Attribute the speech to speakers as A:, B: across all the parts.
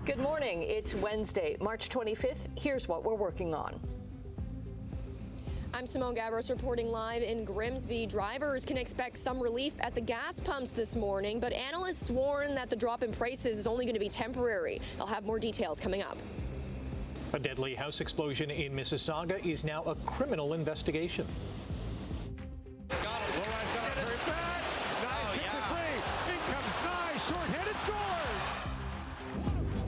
A: Good morning. It's Wednesday, March 25th. Here's what we're working on.
B: I'm Simone Gavros reporting live in Grimsby. Drivers can expect some relief at the gas pumps this morning, but analysts warn that the drop in prices is only going to be temporary. I'll have more details coming up.
C: A deadly house explosion in Mississauga is now a criminal investigation.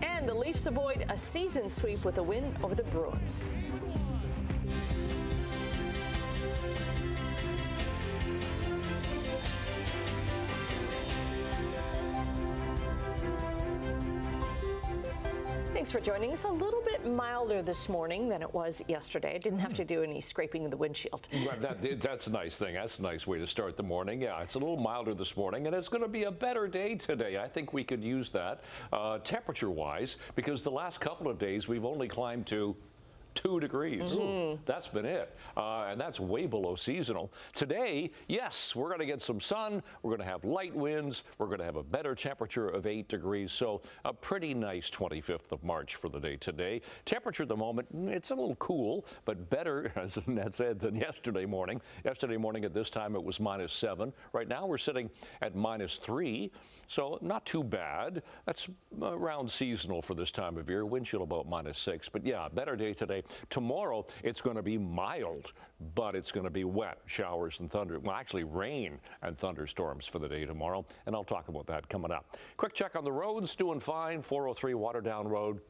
A: And the Leafs avoid a season sweep with a win over the Bruins. Thanks for joining us. A little bit milder this morning than it was yesterday. I didn't have to do any scraping of the windshield.
D: That's a nice thing. That's a nice way to start the morning. Yeah, it's a little milder this morning, and it's going to be a better day today. I think we could use that temperature-wise, because the last couple of days we've only climbed to 2 degrees. That's been it. And that's way below seasonal. Today, yes, we're going to get some sun. We're going to have light winds. We're going to have a better temperature of 8 degrees. So a pretty nice 25th of March for the day today. Temperature at the moment, it's a little cool, but better, as Annette said, than yesterday morning. Yesterday morning at this time it was -7. Right now we're sitting at -3. So not too bad. That's around seasonal for this time of year. Wind chill about -6. But yeah, better day today. Tomorrow, it's going to be mild, but it's going to be wet. Showers and thunder. Well, actually, rain and thunderstorms for the day tomorrow, and I'll talk about that coming up. Quick check on the roads. Doing fine. 403 Waterdown Road.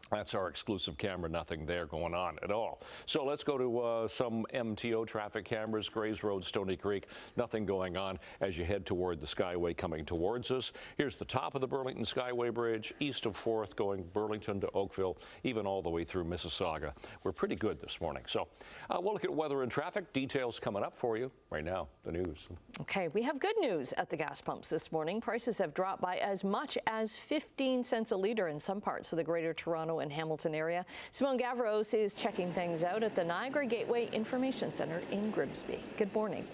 D: That's our exclusive camera. Nothing there going on at all. So let's go to some MTO traffic cameras. Grays Road, Stony Creek. Nothing going on as you head toward the Skyway coming towards us. Here's the top of the Burlington Skyway Bridge, east of 4th, going Burlington to Oakville, even all the way through Mississauga. We're pretty good this morning. So we'll look at weather and traffic. Details coming up for you right now. The news.
A: Okay, we have good news at the gas pumps this morning. Prices have dropped by as much as 15 cents a litre in some parts of the Greater Toronto and Hamilton area. Simone Gavros is checking things out at the Niagara Gateway Information Centre in Grimsby. Good morning.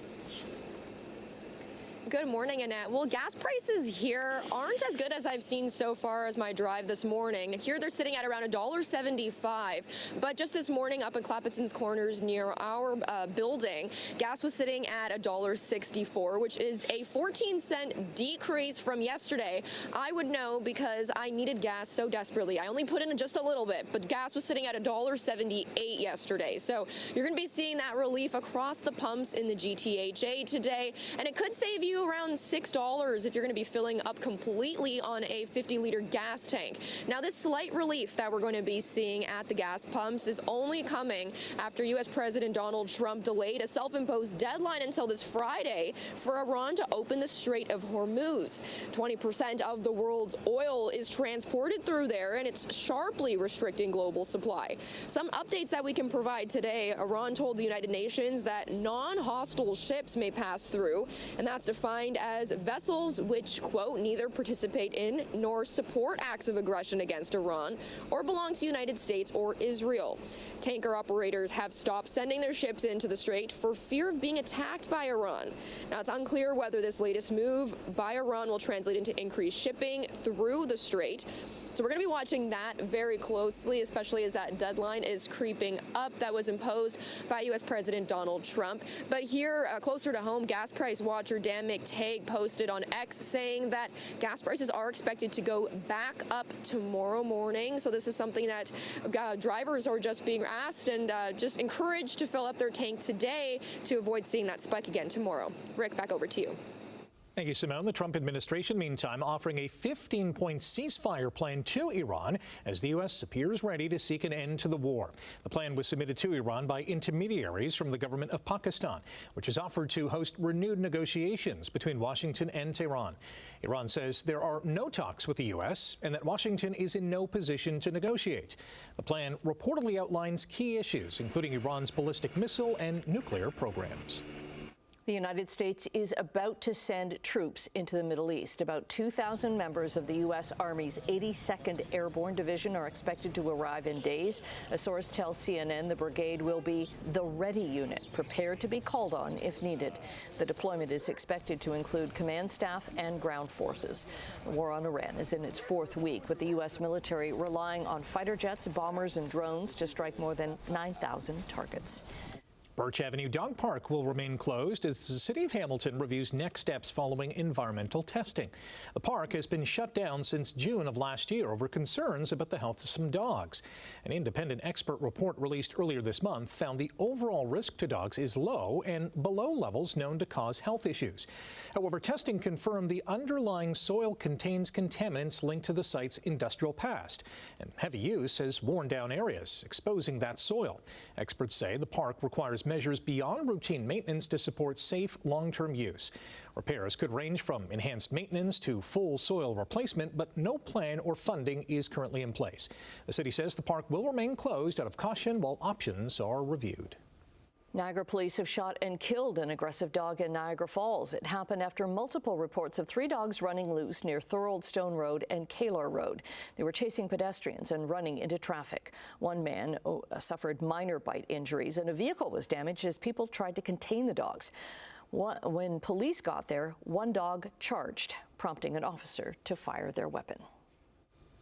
B: Good morning, Annette. Well, gas prices here aren't as good as I've seen so far as my drive this morning. Here they're sitting at around $1.75, but just this morning up in Clapetson's Corners near our building, gas was sitting at $1.64, which is a 14-cent decrease from yesterday. I would know because I needed gas so desperately. I only put in just a little bit, but gas was sitting at $1.78 yesterday. So you're going to be seeing that relief across the pumps in the GTHA today, and it could save you around $6 if you're going to be filling up completely on a 50-liter gas tank. Now, this slight relief that we're going to be seeing at the gas pumps is only coming after U.S. President Donald Trump delayed a self-imposed deadline until this Friday for Iran to open the Strait of Hormuz. 20% of the world's oil is transported through there, and it's sharply restricting global supply. Some updates that we can provide today: Iran told the United Nations that non-hostile ships may pass through, and that's defined as vessels which, quote, neither participate in nor support acts of aggression against Iran or belong to the United States or Israel. Tanker operators have stopped sending their ships into the strait for fear of being attacked by Iran. Now, it's unclear whether this latest move by Iran will translate into increased shipping through the strait. So we're going to be watching that very closely, especially as that deadline is creeping up that was imposed by U.S. President Donald Trump. But here, closer to home, gas price watcher Dan McTagg posted on X saying that gas prices are expected to go back up tomorrow morning. So this is something that drivers are just being asked and just encouraged to fill up their tank today to avoid seeing that spike again tomorrow. Rick, back over to you.
C: Thank you, Simone. The Trump administration, meantime, offering a 15-point ceasefire plan to Iran as the U.S. appears ready to seek an end to the war. The plan was submitted to Iran by intermediaries from the government of Pakistan, which has offered to host renewed negotiations between Washington and Tehran. Iran says there are no talks with the U.S. and that Washington is in no position to negotiate. The plan reportedly outlines key issues, including Iran's ballistic missile and nuclear programs.
A: The United States is about to send troops into the Middle East. About 2,000 members of the U.S. Army's 82nd Airborne Division are expected to arrive in days. A source tells CNN the brigade will be the ready unit, prepared to be called on if needed. The deployment is expected to include command staff and ground forces. The war on Iran is in its fourth week, with the U.S. military relying on fighter jets, bombers, and drones to strike more than 9,000 targets.
C: Birch Avenue Dog Park will remain closed as the City of Hamilton reviews next steps following environmental testing. The park has been shut down since June of last year over concerns about the health of some dogs. An independent expert report released earlier this month found the overall risk to dogs is low and below levels known to cause health issues. However, testing confirmed the underlying soil contains contaminants linked to the site's industrial past, and heavy use has worn down areas, exposing that soil. Experts say the park requires measures beyond routine maintenance to support safe long-term use. Repairs could range from enhanced maintenance to full soil replacement, but no plan or funding is currently in place. The city says the park will remain closed out of caution while options are reviewed.
A: Niagara police have shot and killed an aggressive dog in Niagara Falls. It happened after multiple reports of 3 dogs running loose near Thorold Stone Road and Kalar Road. They were chasing pedestrians and running into traffic. One man suffered minor bite injuries, and a vehicle was damaged as people tried to contain the dogs. When police got there, one dog charged, prompting an officer to fire their weapon.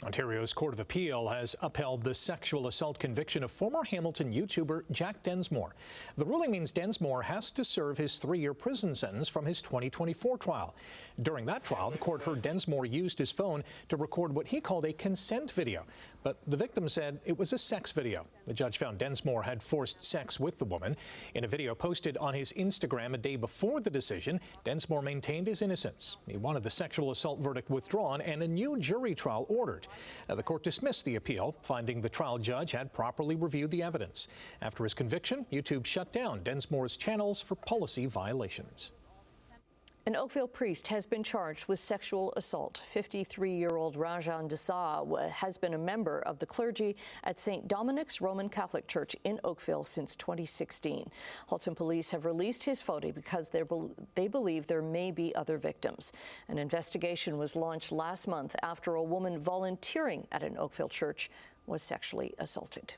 C: Ontario's Court of Appeal has upheld the sexual assault conviction of former Hamilton YouTuber Jack Densmore. The ruling means Densmore has to serve his 3-year prison sentence from his 2024 trial. During that trial, the court heard Densmore used his phone to record what he called a consent video, but the victim said it was a sex video. The judge found Densmore had forced sex with the woman. In a video posted on his Instagram a day before the decision, Densmore maintained his innocence. He wanted the sexual assault verdict withdrawn and a new jury trial ordered. The court dismissed the appeal, finding the trial judge had properly reviewed the evidence. After his conviction, YouTube shut down Densmore's channels for policy violations.
A: An Oakville priest has been charged with sexual assault. 53-year-old Rajan Desai has been a member of the clergy at St. Dominic's Roman Catholic Church in Oakville since 2016. Halton police have released his photo because they believe there may be other victims. An investigation was launched last month after a woman volunteering at an Oakville church was sexually assaulted.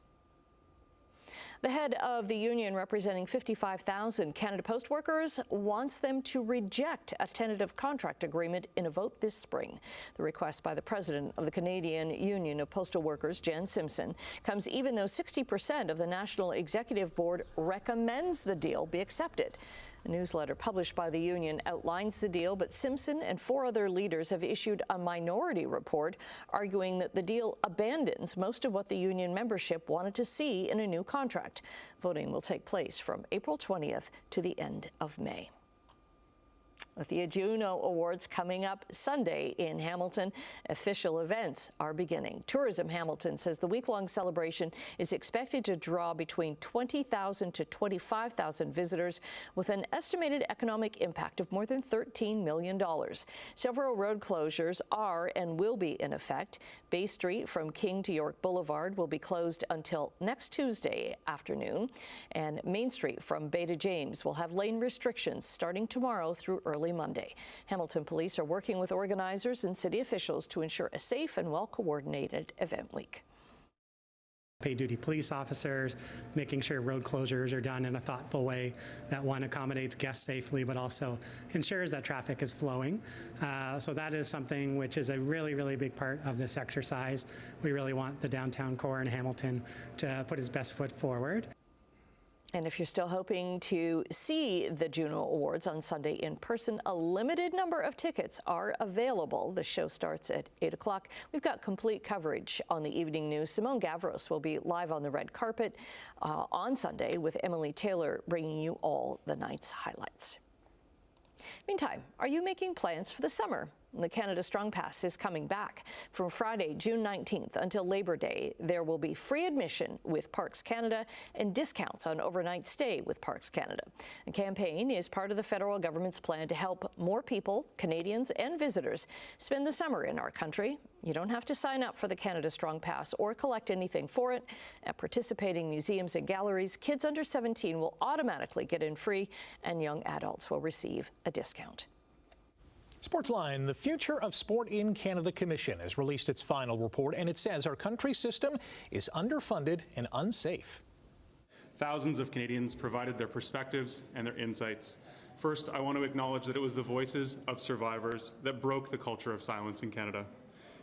A: The head of the union representing 55,000 Canada Post workers wants them to reject a tentative contract agreement in a vote this spring. The request by the president of the Canadian Union of Postal Workers, Jen Simpson, comes even though 60% of the National Executive Board recommends the deal be accepted. A newsletter published by the union outlines the deal, but Simpson and 4 other leaders have issued a minority report arguing that the deal abandons most of what the union membership wanted to see in a new contract. Voting will take place from April 20th to the end of May. With the Juno Awards coming up Sunday in Hamilton, official events are beginning. Tourism Hamilton says the week-long celebration is expected to draw between 20,000 to 25,000 visitors with an estimated economic impact of more than $13 million. Several road closures are and will be in effect. Bay Street from King to York Boulevard will be closed until next Tuesday afternoon, and Main Street from Bay to James will have lane restrictions starting tomorrow through early Monday. Hamilton police are working with organizers and city officials to ensure a safe and well-coordinated event week.
E: Paid duty police officers, making sure road closures are done in a thoughtful way that one accommodates guests safely, but also ensures that traffic is flowing. So that is something which is a really, really big part of this exercise. We really want the downtown core in Hamilton to put its best foot forward.
A: And if you're still hoping to see the Juno Awards on Sunday in person, a limited number of tickets are available. The show starts at 8 o'clock. We've got complete coverage on the evening news. Simone Gavros will be live on the red carpet on Sunday with Emily Taylor bringing you all the night's highlights. Meantime, are you making plans for the summer? The Canada Strong Pass is coming back. From Friday, June 19th until Labor Day, there will be free admission with Parks Canada and discounts on overnight stay with Parks Canada. The campaign is part of the federal government's plan to help more people, Canadians and visitors, spend the summer in our country. You don't have to sign up for the Canada Strong Pass or collect anything for it. At participating museums and galleries, kids under 17 will automatically get in free, and young adults will receive a discount.
C: Sportsline, the Future of Sport in Canada Commission has released its final report, and it says our country's system is underfunded and unsafe.
F: Thousands of Canadians provided their perspectives and their insights. First, I want to acknowledge that it was the voices of survivors that broke the culture of silence in Canada.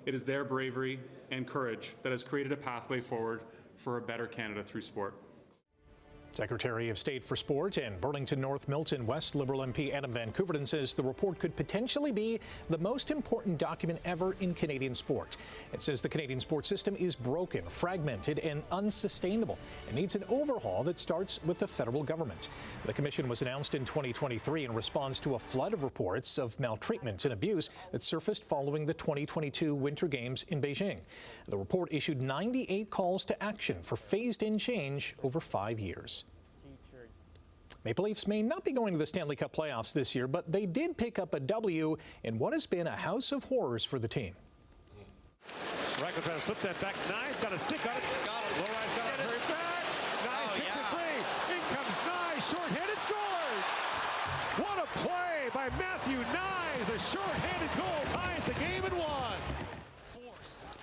F: It is their bravery and courage that has created a pathway forward for a better Canada through sport.
C: Secretary of State for Sport and Burlington North Milton West Liberal MP Adam Van Koeverden says the report could potentially be the most important document ever in Canadian sport. It says the Canadian sports system is broken, fragmented, and unsustainable and needs an overhaul that starts with the federal government. The commission was announced in 2023 in response to a flood of reports of maltreatment and abuse that surfaced following the 2022 Winter Games in Beijing. The report issued 98 calls to action for phased-in change over 5 years. Maple Leafs may not be going to the Stanley Cup playoffs this year, but they did pick up a W in what has been a house of horrors for the team.
G: Reichel trying to flip that back. Nye's got a stick on it. Lowry's got it very back. Nye kicks it free. In comes Nye. Short-handed scores. What a play by Matthew Nye. The short-handed goal ties the game at 1.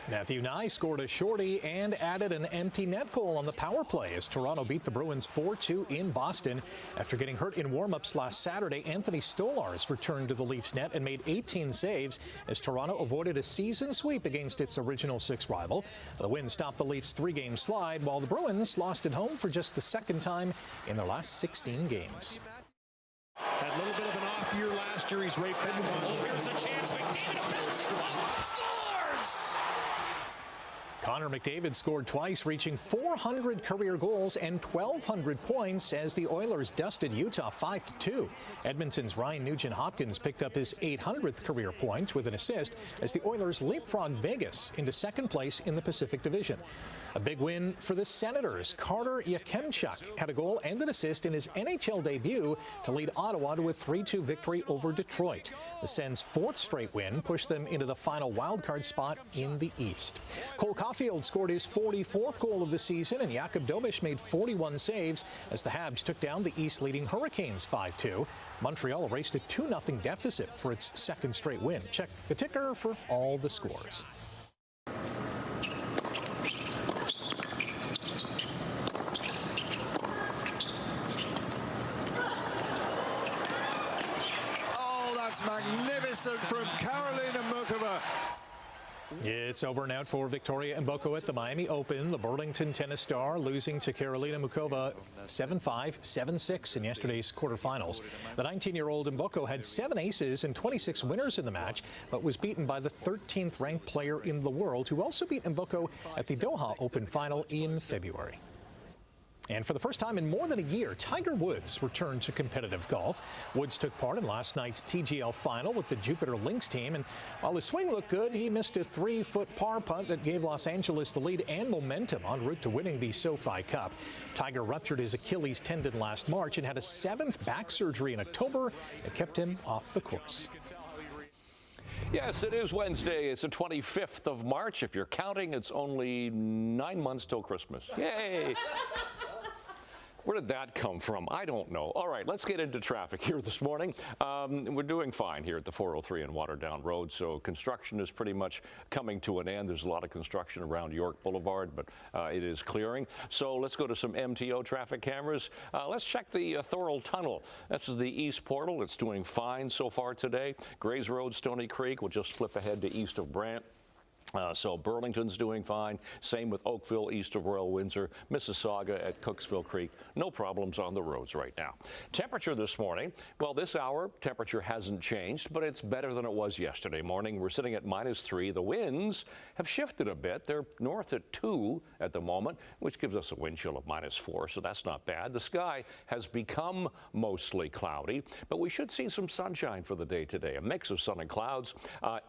C: Matthew Nye scored a shorty and added an empty net goal on the power play as Toronto beat the Bruins 4-2 in Boston. After getting hurt in warm-ups last Saturday, Anthony Stolarz returned to the Leafs net and made 18 saves as Toronto avoided a season sweep against its original 6 rival. The win stopped the Leafs' 3-game slide, while the Bruins lost at home for just the second time in their last 16 games.
G: Had a little bit of an off year last year. He's right back on. Here's a chance. McDavid bouncing. Scores!
C: Connor McDavid scored twice, reaching 400 career goals and 1,200 points as the Oilers dusted Utah 5-2. Edmonton's Ryan Nugent-Hopkins picked up his 800th career point with an assist as the Oilers leapfrogged Vegas into second place in the Pacific Division. A big win for the Senators. Carter Yakemchuk had a goal and an assist in his NHL debut to lead Ottawa to a 3-2 victory over Detroit. The Sens' 4th straight win pushed them into the final wildcard spot in the East. Cole Caulfield scored his 44th goal of the season, and Jakub Dobeš made 41 saves as the Habs took down the East-leading Hurricanes 5-2. Montreal erased a 2-0 deficit for its 2nd straight win. Check the ticker for all the scores.
H: Magnificent from Karolina Mukova.
C: It's over and out for Victoria Mboko at the Miami Open. The Burlington tennis star losing to Karolina Mukova 7-5, 7-6 in yesterday's quarterfinals. The 19-year-old Mboko had 7 aces and 26 winners in the match, but was beaten by the 13th ranked player in the world, who also beat Mboko at the Doha Open final in February. And for the first time in more than a year, Tiger Woods returned to competitive golf. Woods took part in last night's TGL final with the Jupiter Lynx team, and while his swing looked good, he missed a 3-foot par putt that gave Los Angeles the lead and momentum en route to winning the SoFi Cup. Tiger ruptured his Achilles tendon last March and had a 7th back surgery in October that kept him off the course.
D: Yes, it is Wednesday. It's the 25th of March. If you're counting, it's only 9 months till Christmas. Yay! Where did that come from? I don't know. All right, let's get into traffic here this morning. We're doing fine here at the 403 and Waterdown Road, so construction is pretty much coming to an end. There's a lot of construction around York Boulevard, but it is clearing. So let's go to some MTO traffic cameras. Let's check the Thorold Tunnel. This is the East Portal. It's doing fine so far today. Grays Road, Stony Creek. We'll just flip ahead to east of Brant. So Burlington's doing fine. Same with Oakville, east of Royal Windsor, Mississauga at Cooksville Creek. No problems on the roads right now. Temperature this morning, well, this hour, temperature hasn't changed, but it's better than it was yesterday morning. We're sitting at -3. The winds have shifted a bit. They're north at 2 at the moment, which gives us a wind chill of -4, so that's not bad. The sky has become mostly cloudy, but we should see some sunshine for the day today. A mix of sun and clouds.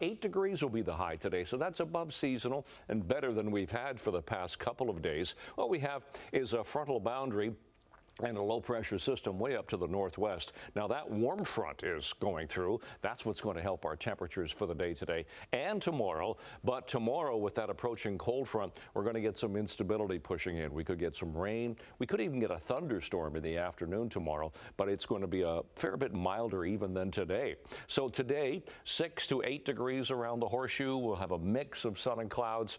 D: 8 degrees will be the high today, so that's above seasonal and better than we've had for the past couple of days. What we have is a frontal boundary and a low-pressure system way up to the northwest. Now that warm front is going through. That's what's going to help our temperatures for the day today and tomorrow. But tomorrow, with that approaching cold front, we're going to get some instability pushing in. We could get some rain. We could even get a thunderstorm in the afternoon tomorrow, but it's going to be a fair bit milder even than today. So today, 6 to 8 degrees around the horseshoe. We'll have a mix of sun and clouds,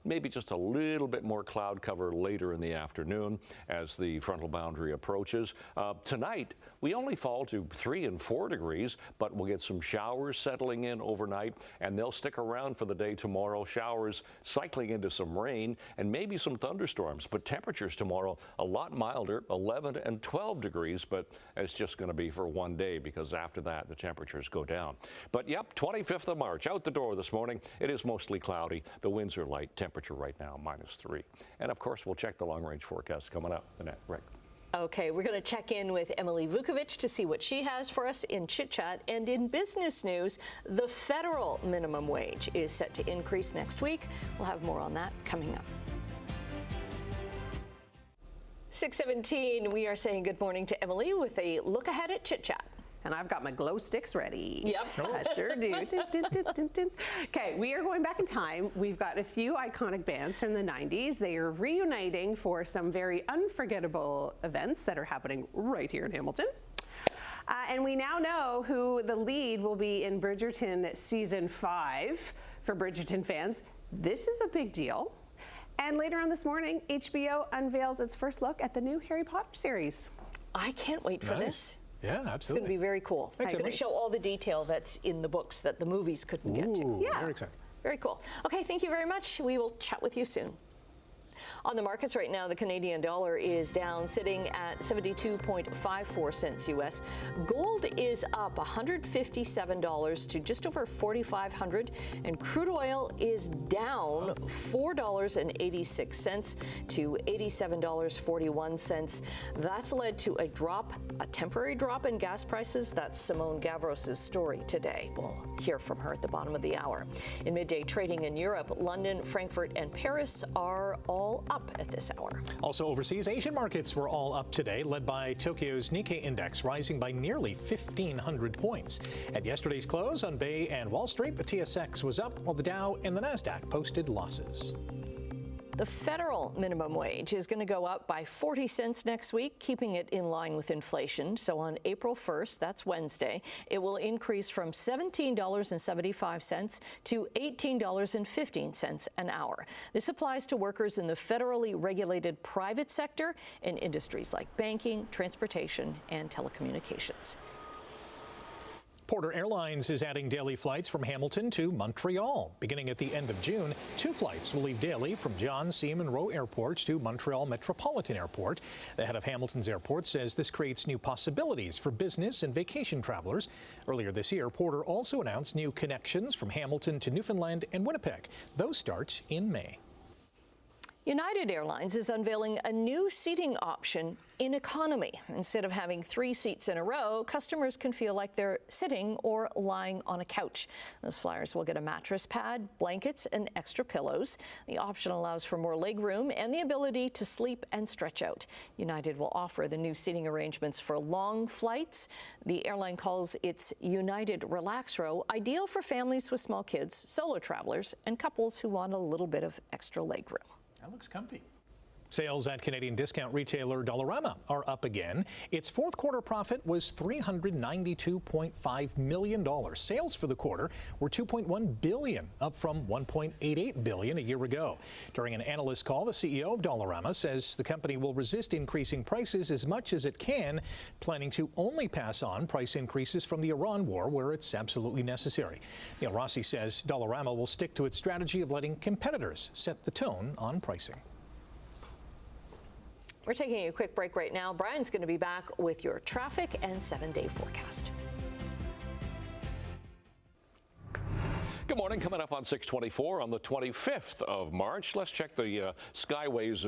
D: maybe just a little bit more cloud cover later in the afternoon as the frontal boundary approaches. Tonight, we only fall to 3 and 4 degrees, but we'll get some showers settling in overnight, and they'll stick around for the day tomorrow. Showers cycling into some rain and maybe some thunderstorms, but temperatures tomorrow a lot milder, 11 and 12 degrees, but it's just going to be for one day because after that, the temperatures go down. But yep, 25th of March, out the door this morning. It is mostly cloudy. The winds are light. Temperature right now, -3. And of course, we'll check the long-range forecast coming up. Annette, Rick.
A: Okay, we're going to check in with Emily Vukovic to see what she has for us in Chit Chat. And in business news, the federal minimum wage is set to increase next week. We'll have more on that coming up. 6:17, we are saying good morning to Emily with a look ahead at Chit Chat.
I: And I've got my glow sticks ready.
A: Yep.
I: I sure do. Okay, we are going back in time. We've got a few iconic bands from the 90s. They are reuniting for some very unforgettable events that are happening right here in Hamilton. And we now know who the lead will be in Bridgerton Season 5 for Bridgerton fans. This is a big deal. And later on this morning, HBO unveils its first look at the new Harry Potter series.
A: I can't wait for this.
C: Yeah, absolutely.
A: It's going to be very cool. It's going to show all the detail that's in the books that the movies couldn't get to.
I: Yeah.
C: Very exciting.
A: Very cool. Okay, thank you very much. We will chat with you soon. On the markets right now, the Canadian dollar is down, sitting at 72.54 cents U.S. Gold is up $157 to just over $4,500, and crude oil is down $4.86 to $87.41. That's led to a temporary drop in gas prices. That's Simone Gavros's story today. We'll hear from her at the bottom of the hour. In midday trading in Europe, London, Frankfurt, and Paris are all up at this hour.
C: Also overseas, Asian markets were all up today, led by Tokyo's Nikkei index rising by nearly 1,500 points. At yesterday's close on Bay and Wall Street, the TSX was up while the Dow and the Nasdaq posted losses.
A: The federal minimum wage is going to go up by 40 cents next week, keeping it in line with inflation. So on April 1st, that's Wednesday, it will increase from $17.75 to $18.15 an hour. This applies to workers in the federally regulated private sector and industries like banking, transportation, and telecommunications.
C: Porter Airlines is adding daily flights from Hamilton to Montreal. Beginning at the end of June, 2 flights will leave daily from John C. Munro Airport to Montreal Metropolitan Airport. The head of Hamilton's airport says this creates new possibilities for business and vacation travelers. Earlier this year, Porter also announced new connections from Hamilton to Newfoundland and Winnipeg. Those start in May.
A: United Airlines is unveiling a new seating option in economy. Instead of having 3 seats in a row, customers can feel like they're sitting or lying on a couch. Those flyers will get a mattress pad, blankets, and extra pillows. The option allows for more legroom and the ability to sleep and stretch out. United will offer the new seating arrangements for long flights. The airline calls its United Relax Row ideal for families with small kids, solo travelers, and couples who want a little bit of extra legroom.
C: That looks comfy. Sales at Canadian discount retailer Dollarama are up again. Its fourth quarter profit was $392.5 million. Sales for the quarter were $2.1 billion, up from $1.88 billion a year ago. During an analyst call, the CEO of Dollarama says the company will resist increasing prices as much as it can, planning to only pass on price increases from the Iran war where it's absolutely necessary. Neil Rossi says Dollarama will stick to its strategy of letting competitors set the tone on pricing.
A: We're taking a quick break right now. Brian's going to be back with your traffic and 7-day forecast.
D: Good morning. Coming up on 6:24 on the 25th of March. Let's check the Skyways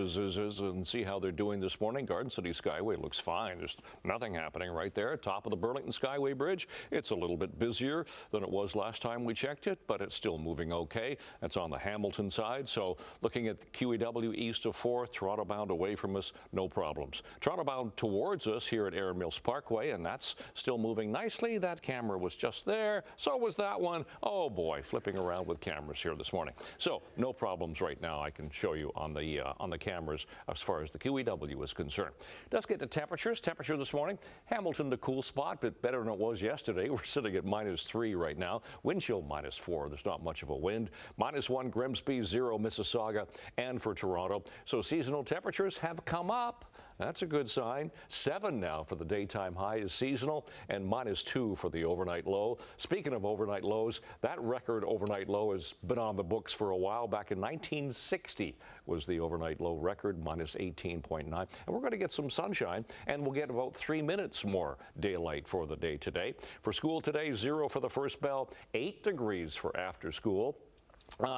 D: and see how they're doing this morning. Garden City Skyway looks fine. There's nothing happening right there. Top of the Burlington Skyway Bridge. It's a little bit busier than it was last time we checked it, but it's still moving okay. That's on the Hamilton side. So looking at the QEW east of 4th, Toronto bound away from us, no problems. Toronto bound towards us here at Air Mills Parkway, and that's still moving nicely. That camera was just there. So was that one. Oh boy. Flipping around with cameras here this morning. So no problems right now I can show you on the cameras as far as the QEW is concerned. Let's get to temperatures. Temperature this morning, Hamilton the cool spot, but better than it was yesterday. We're sitting at -3 right now. Wind chill -4. There's not much of a wind. -1 Grimsby, 0 Mississauga, and for Toronto. So seasonal temperatures have come up. That's a good sign. 7 now for the daytime high is seasonal, and -2 for the overnight low. Speaking of overnight lows, that record overnight low has been on the books for a while. Back in 1960 was the overnight low record, -18.9. And we're going to get some sunshine, and we'll get about 3 minutes more daylight for the day today. For school today, 0 for the first bell, 8 degrees for after school.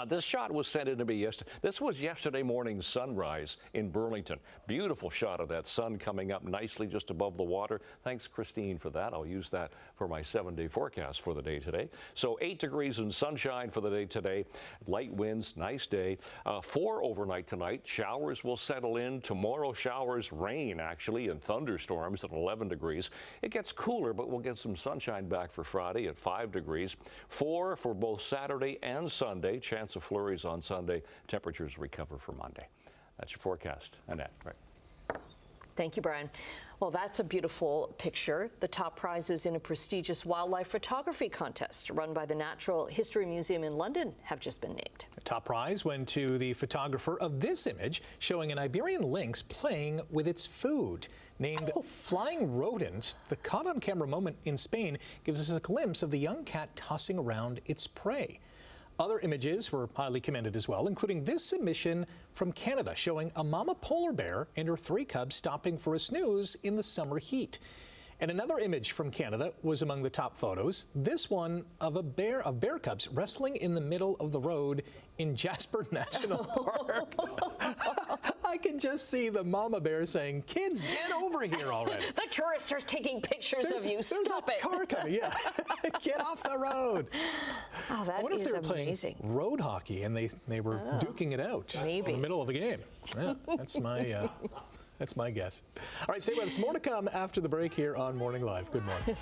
D: This shot was sent in to me yesterday. This was yesterday morning's sunrise in Burlington. Beautiful shot of that sun coming up nicely just above the water. Thanks, Christine, for that. I'll use that for my 7-day forecast for the day today. So 8 degrees and sunshine for the day today. Light winds, nice day. 4 overnight tonight. Showers will settle in. Tomorrow, showers, rain actually, and thunderstorms at 11 degrees. It gets cooler, but we'll get some sunshine back for Friday at 5 degrees. 4 for both Saturday and Sunday. Chance of flurries on Sunday. Temperatures recover for Monday. That's your forecast. Annette, right.
A: Thank you, Brian. Well, that's a beautiful picture. The top prizes in a prestigious wildlife photography contest run by the Natural History Museum in London have just been named.
C: The top prize went to the photographer of this image showing an Iberian lynx playing with its food. Named Flying Rodent, the caught-on-camera moment in Spain gives us a glimpse of the young cat tossing around its prey. Other images were highly commended as well, including this submission from Canada showing a mama polar bear and her 3 cubs stopping for a snooze in the summer heat. And another image from Canada was among the top photos. This one of bear cubs wrestling in the middle of the road in Jasper National Park. I can just see the mama bear saying, "Kids, get over here already."
A: The tourists are taking pictures of you. Stop it.
C: There's a car coming, yeah. Get off the road.
A: Oh, that
C: I wonder
A: is
C: if they were
A: amazing.
C: playing road hockey and they were duking it out
A: Maybe.
C: in the middle of the game. Yeah, that's my that's my guess. All right, stay with us. More to come after the break here on Morning Live. Good morning.